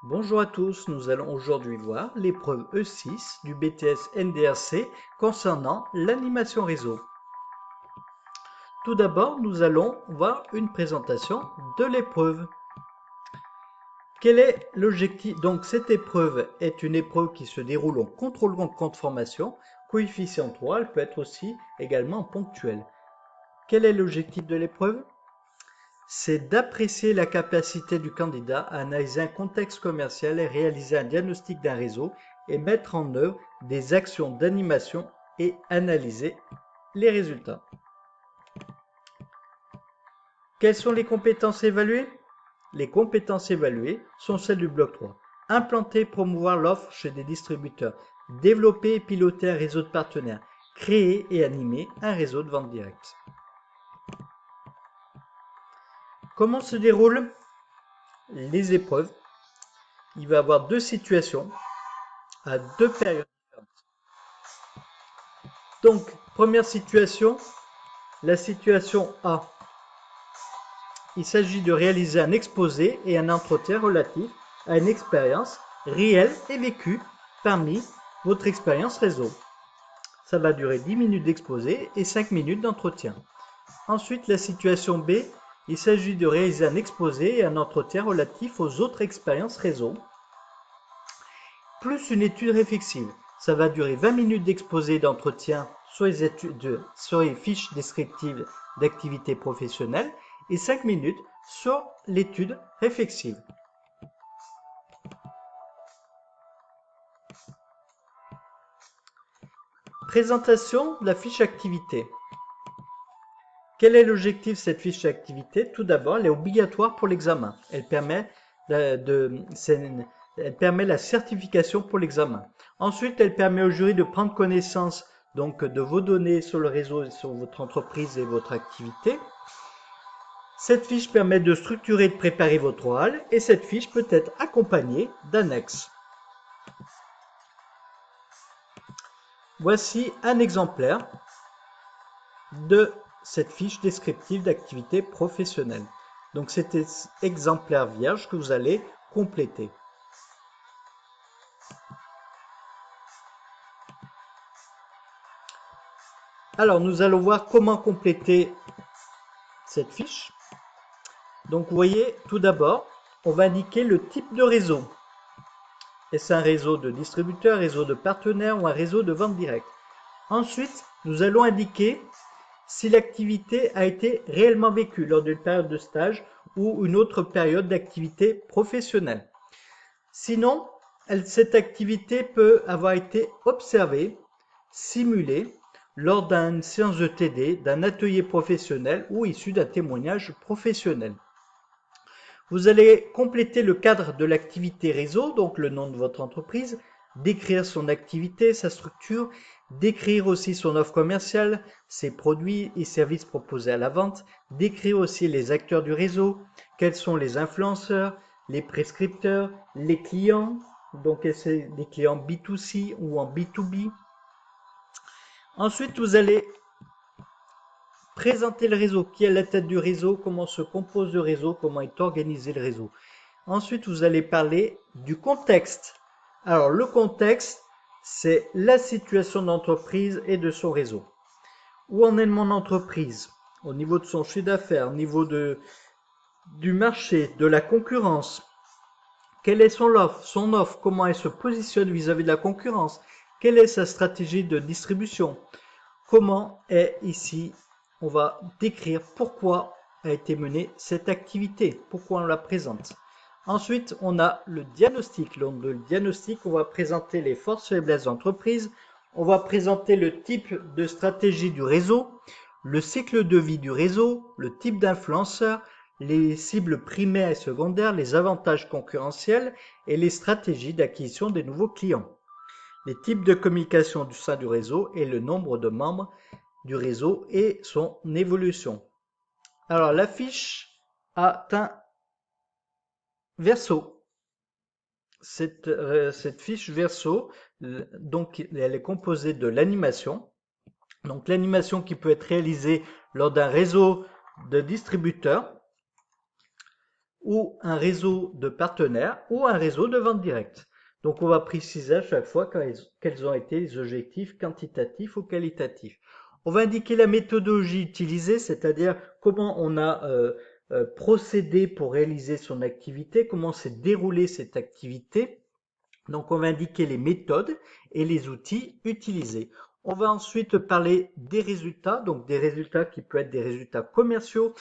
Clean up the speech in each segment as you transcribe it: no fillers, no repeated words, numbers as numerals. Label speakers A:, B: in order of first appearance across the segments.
A: Bonjour à tous, nous allons aujourd'hui voir l'épreuve E6 du BTS NDRC concernant l'animation réseau. Tout d'abord, nous allons voir une présentation de l'épreuve. Quel est l'objectif? Donc cette épreuve est une épreuve qui se déroule en contrôle compte formation, coefficient 3, elle peut être aussi également ponctuelle. Quel est l'objectif de l'épreuve? C'est d'apprécier la capacité du candidat à analyser un contexte commercial et réaliser un diagnostic d'un réseau et mettre en œuvre des actions d'animation et analyser les résultats. Quelles sont les compétences évaluées? Les compétences évaluées sont celles du bloc 3. Implanter et promouvoir l'offre chez des distributeurs. Développer et piloter un réseau de partenaires. Créer et animer un réseau de vente directe. Comment se déroulent les épreuves? Il va y avoir deux situations à deux périodes différentes. Donc, première situation, la situation A. Il s'agit de réaliser un exposé et un entretien relatif à une expérience réelle et vécue parmi votre expérience réseau. Ça va durer 10 minutes d'exposé et 5 minutes d'entretien. Ensuite, la situation B. Il s'agit de réaliser un exposé et un entretien relatif aux autres expériences réseau, plus une étude réflexive. Ça va durer 20 minutes d'exposé et d'entretien sur les fiches descriptives d'activités professionnelles et 5 minutes sur l'étude réflexive. Présentation de la fiche activité. Quel est l'objectif de cette fiche d'activité? Tout d'abord, elle est obligatoire pour l'examen. Elle permet la certification pour l'examen. Ensuite, elle permet au jury de prendre connaissance donc de vos données sur le réseau, sur votre entreprise et votre activité. Cette fiche permet de structurer et de préparer votre oral et cette fiche peut être accompagnée d'annexes. Voici un exemplaire de cette fiche descriptive d'activité professionnelle. Donc c'est un exemplaire vierge que vous allez compléter. Alors nous allons voir comment compléter cette fiche. Donc vous voyez, tout d'abord, on va indiquer le type de réseau. Est-ce un réseau de distributeurs, un réseau de partenaires ou un réseau de vente directe? Ensuite, nous allons indiquer si l'activité a été réellement vécue lors d'une période de stage ou une autre période d'activité professionnelle. Sinon, cette activité peut avoir été observée, simulée, lors d'une séance de TD, d'un atelier professionnel ou issu d'un témoignage professionnel. Vous allez compléter le cadre de l'activité réseau, donc le nom de votre entreprise, décrire son activité, sa structure, décrire aussi son offre commerciale, ses produits et services proposés à la vente, décrire aussi les acteurs du réseau, quels sont les influenceurs, les prescripteurs, les clients, donc c'est des clients B2C ou en B2B. Ensuite, vous allez présenter le réseau, qui est à la tête du réseau, comment se compose le réseau, comment est organisé le réseau. Ensuite, vous allez parler du contexte. Alors, le contexte, c'est la situation d'entreprise et de son réseau. Où en est mon entreprise? Au niveau de son chiffre d'affaires, au niveau du marché, de la concurrence. Quelle est son offre, comment elle se positionne vis-à-vis de la concurrence? Quelle est sa stratégie de distribution? Comment est ici, on va décrire pourquoi a été menée cette activité, pourquoi on la présente. Ensuite, on a le diagnostic. Lors de le diagnostic, on va présenter les forces et faiblesses d'entreprise, on va présenter le type de stratégie du réseau, le cycle de vie du réseau, le type d'influenceur, les cibles primaires et secondaires, les avantages concurrentiels et les stratégies d'acquisition des nouveaux clients. Les types de communication du sein du réseau et le nombre de membres du réseau et son évolution. Alors la fiche a un verso. Cette fiche verso, donc elle est composée de l'animation. Donc l'animation qui peut être réalisée lors d'un réseau de distributeurs, ou un réseau de partenaires ou un réseau de vente directe. Donc on va préciser à chaque fois quels ont été les objectifs quantitatifs ou qualitatifs. On va indiquer la méthodologie utilisée, c'est-à-dire comment on a procédé pour réaliser son activité, comment s'est déroulée cette activité. Donc on va indiquer les méthodes et les outils utilisés. On va ensuite parler des résultats, donc des résultats qui peuvent être des résultats commerciaux,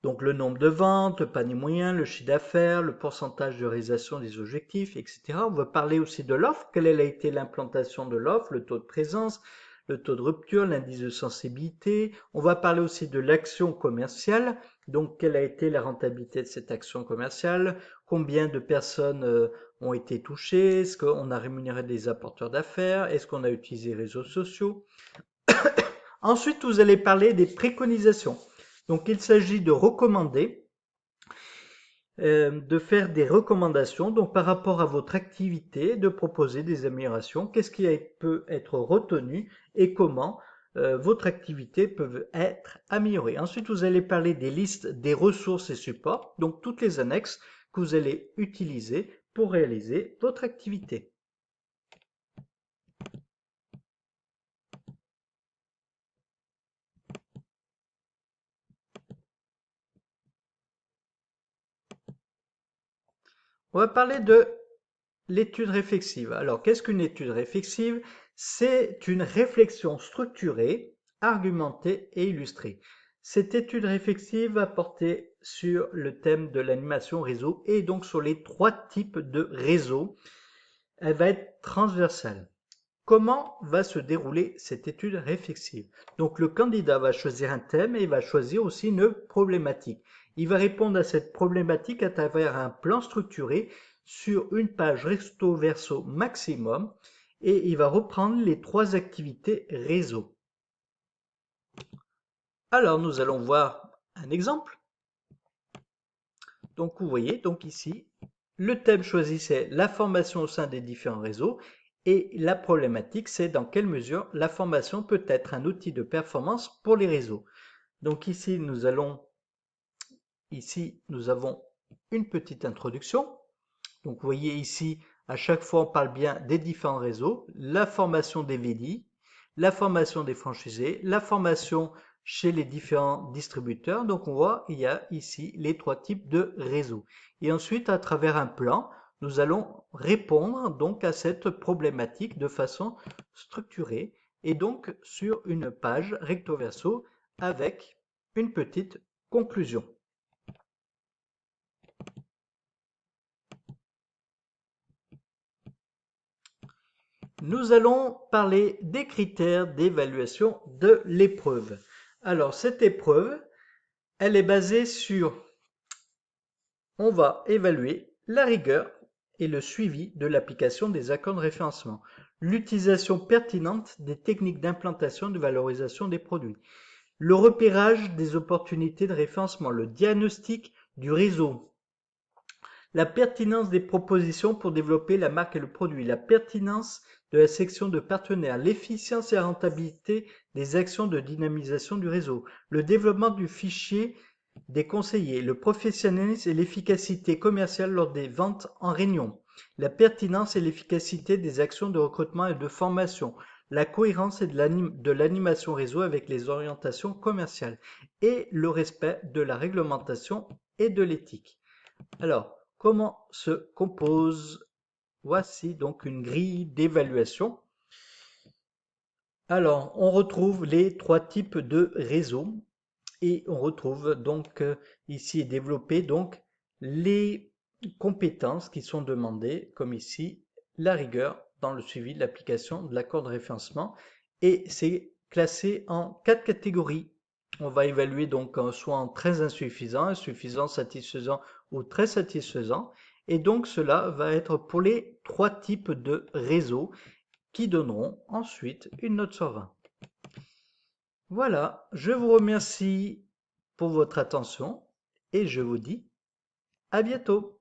A: donc le nombre de ventes, le panier moyen, le chiffre d'affaires, le pourcentage de réalisation des objectifs, etc. On va parler aussi de l'offre, quelle a été l'implantation de l'offre, le taux de présence, le taux de rupture, l'indice de sensibilité. On va parler aussi de l'action commerciale, donc quelle a été la rentabilité de cette action commerciale, combien de personnes ont été touchées, est-ce qu'on a rémunéré des apporteurs d'affaires, est-ce qu'on a utilisé les réseaux sociaux. Ensuite, vous allez parler des préconisations. Donc, il s'agit de recommander, de faire des recommandations donc par rapport à votre activité, de proposer des améliorations, qu'est-ce qui peut être retenu et comment votre activité peut être améliorée. Ensuite, vous allez parler des listes des ressources et supports, donc toutes les annexes que vous allez utiliser pour réaliser votre activité. On va parler de l'étude réflexive. Alors, qu'est-ce qu'une étude réflexive? C'est une réflexion structurée, argumentée et illustrée. Cette étude réflexive va porter sur le thème de l'animation réseau et donc sur les 3 types de réseaux. Elle va être transversale. Comment va se dérouler cette étude réflexive? Donc le candidat va choisir un thème et il va choisir aussi une problématique. Il va répondre à cette problématique à travers un plan structuré sur une page recto verso maximum et il va reprendre les 3 activités réseau. Alors nous allons voir un exemple. Donc vous voyez, donc ici, le thème choisi c'est la formation au sein des différents réseaux et la problématique c'est dans quelle mesure la formation peut être un outil de performance pour les réseaux. Donc ici nous avons une petite introduction. Donc vous voyez ici, à chaque fois on parle bien des différents réseaux, la formation des VDI, la formation des franchisés, la formation chez les différents distributeurs. Donc on voit, il y a ici les 3 types de réseaux. Et ensuite, à travers un plan, nous allons répondre donc à cette problématique de façon structurée et donc sur une page recto verso avec une petite conclusion. Nous allons parler des critères d'évaluation de l'épreuve. Alors, cette épreuve, elle est basée sur, on va évaluer la rigueur et le suivi de l'application des accords de référencement, l'utilisation pertinente des techniques d'implantation et de valorisation des produits, le repérage des opportunités de référencement, le diagnostic du réseau, la pertinence des propositions pour développer la marque et le produit, la pertinence de la section de partenaires, l'efficience et la rentabilité des actions de dynamisation du réseau, le développement du fichier des conseillers, le professionnalisme et l'efficacité commerciale lors des ventes en réunion, la pertinence et l'efficacité des actions de recrutement et de formation, la cohérence de l'animation réseau avec les orientations commerciales et le respect de la réglementation et de l'éthique. Alors, comment se compose? Voici donc une grille d'évaluation. Alors, on retrouve les 3 types de réseaux et on retrouve donc ici développé donc les compétences qui sont demandées, comme ici la rigueur dans le suivi de l'application de l'accord de référencement et c'est classé en 4 catégories. On va évaluer donc soit en très insuffisant, insuffisant, satisfaisant ou très satisfaisant. Et donc cela va être pour les 3 types de réseaux qui donneront ensuite une note sur 20. Voilà, je vous remercie pour votre attention et je vous dis à bientôt.